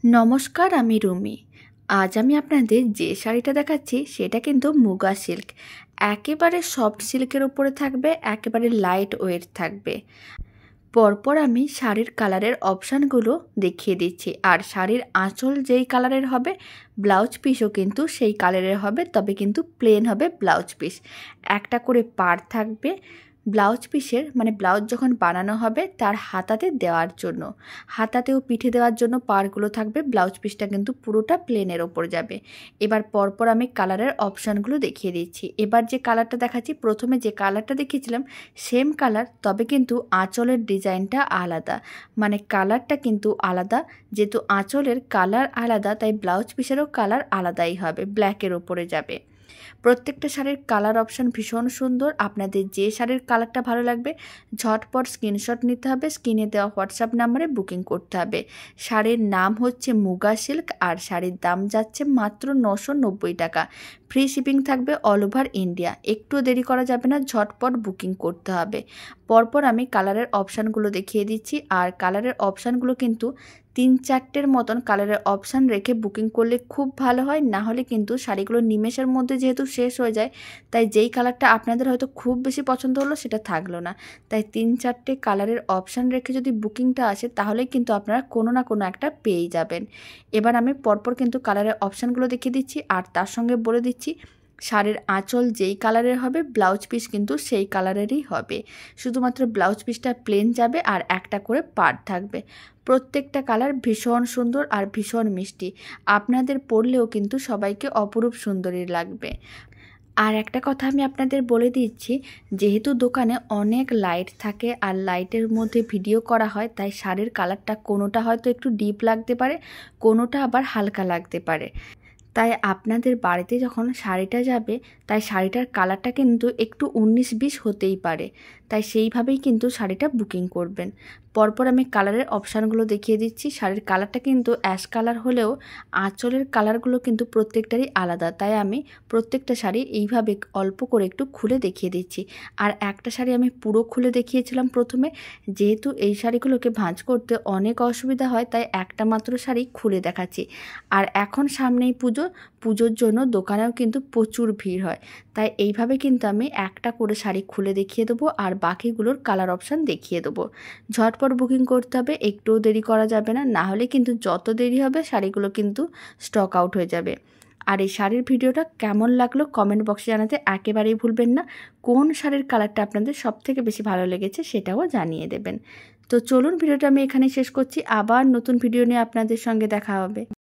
নমস্কার, আমি রুমি। আজ আমি আপনাদের যে শাড়িটা দেখাচ্ছি সেটা কিন্তু মুগা সিল্ক। একেবারে সফট সিল্কের উপরে থাকবে, একেবারে লাইট ওয়েট থাকবে। পরপর আমি শাড়ির কালারের অপশানগুলো দেখিয়ে দিচ্ছি। আর শাড়ির আঁচল যেই কালারের হবে, ব্লাউজ পিসও কিন্তু সেই কালারের হবে, তবে কিন্তু প্লেন হবে ব্লাউজ পিস। একটা করে পাড় থাকবে ব্লাউজ পিসের, মানে ব্লাউজ যখন বানানো হবে তার হাতাতে দেওয়ার জন্য, হাতাতেও পিঠে দেওয়ার জন্য পাড়গুলো থাকবে। ব্লাউজ পিসটা কিন্তু পুরোটা প্লেনের ওপর যাবে। এবার পরপর আমি কালারের অপশানগুলো দেখিয়ে দিচ্ছি। এবার যে কালারটা দেখাচ্ছি, প্রথমে যে কালারটা দেখিয়েছিলাম সেম কালার, তবে কিন্তু আঁচলের ডিজাইনটা আলাদা, মানে কালারটা কিন্তু আলাদা। যেহেতু আঁচলের কালার আলাদা, তাই ব্লাউজ পিসেরও কালার আলাদাই হবে, ব্ল্যাকের ওপরে যাবে। প্রত্যেকটা শাড়ির কালার অপশান ভীষণ সুন্দর। আপনাদের যে শাড়ির কালারটা ভালো লাগবে ঝটপট স্ক্রিনশট নিতে হবে, স্ক্রিনে দেওয়া হোয়াটসঅ্যাপ নাম্বারে বুকিং করতে হবে। শাড়ির নাম হচ্ছে মুগা সিল্ক, আর শাড়ির দাম যাচ্ছে মাত্র 990 টাকা। ফ্রি শিপিং থাকবে অল ওভার ইন্ডিয়া। একটু দেরি করা যাবে না, ঝটপট বুকিং করতে হবে। পরপর আমি কালারের অপশানগুলো দেখিয়ে দিচ্ছি। আর কালারের অপশানগুলো কিন্তু 3-4টের মতন কালারের অপশান রেখে বুকিং করলে খুব ভালো হয়। না হলে কিন্তু শাড়িগুলো নিমেষের মধ্যে যেহেতু শেষ হয়ে যায়, তাই যেই কালারটা আপনাদের হয়তো খুব বেশি পছন্দ হলো সেটা থাকলো না। তাই 3-4টে কালারের অপশান রেখে যদি বুকিংটা আসে, তাহলেই কিন্তু আপনারা কোনো না কোনো একটা পেয়েই যাবেন। এবার আমি পরপর কিন্তু কালারের অপশানগুলো দেখিয়ে দিচ্ছি, আর তার সঙ্গে বলে দিচ্ছি শাড়ির আঁচল যেই কালারের হবে ব্লাউজ পিস কিন্তু সেই কালারেরই হবে। শুধুমাত্র ব্লাউজ পিসটা প্লেন যাবে আর একটা করে পাড় থাকবে। প্রত্যেকটা কালার ভীষণ সুন্দর আর ভীষণ মিষ্টি। আপনাদের পরলেও কিন্তু সবাইকে অপরূপ সুন্দরী লাগবে। আর একটা কথা আমি আপনাদের বলে দিচ্ছি, যেহেতু দোকানে অনেক লাইট থাকে আর লাইটের মধ্যে ভিডিও করা হয়, তাই শাড়ির কালারটা কোনোটা হয়তো একটু ডিপ লাগতে পারে, কোনোটা আবার হালকা লাগতে পারে। তাই আপনাদের বাড়িতে যখন শাড়িটা যাবে, তাই শাড়িটার কালারটা কিন্তু একটু 19-20 হতেই পারে। তাই সেইভাবেই কিন্তু শাড়িটা বুকিং করবেন। পরপর আমি কালারের অপশানগুলো দেখিয়ে দিচ্ছি। শাড়ির কালারটা কিন্তু অ্যাশ কালার হলেও আঁচলের কালারগুলো কিন্তু প্রত্যেকটারই আলাদা। তাই আমি প্রত্যেকটা শাড়ি এইভাবে অল্প করে একটু খুলে দেখিয়ে দিচ্ছি। আর একটা শাড়ি আমি পুরো খুলে দেখিয়েছিলাম প্রথমে। যেহেতু এই শাড়িগুলোকে ভাঁজ করতে অনেক অসুবিধা হয়, তাই একটা মাত্র শাড়ি খুলে দেখাচ্ছি। আর এখন সামনেই পুজোর জন্য দোকানেও কিন্তু প্রচুর ভিড় হয়, তাই এইভাবে কিন্তু আমি একটা করে শাড়ি খুলে দেখিয়ে দেবো আর বাকিগুলোর কালার অপশান দেখিয়ে দেবো। ঝটপট বুকিং করতে হবে, একটুও দেরি করা যাবে না, না হলে কিন্তু যত দেরি হবে শাড়িগুলো কিন্তু স্টক আউট হয়ে যাবে। আর এই শাড়ির ভিডিওটা কেমন লাগলো কমেন্ট বক্সে জানাতে একেবারেই ভুলবেন না। কোন শাড়ির কালারটা আপনাদের সবথেকে বেশি ভালো লেগেছে সেটাও জানিয়ে দেবেন। তো চলুন, ভিডিওটা আমি এখানে শেষ করছি। আবার নতুন ভিডিও নিয়ে আপনাদের সঙ্গে দেখা হবে।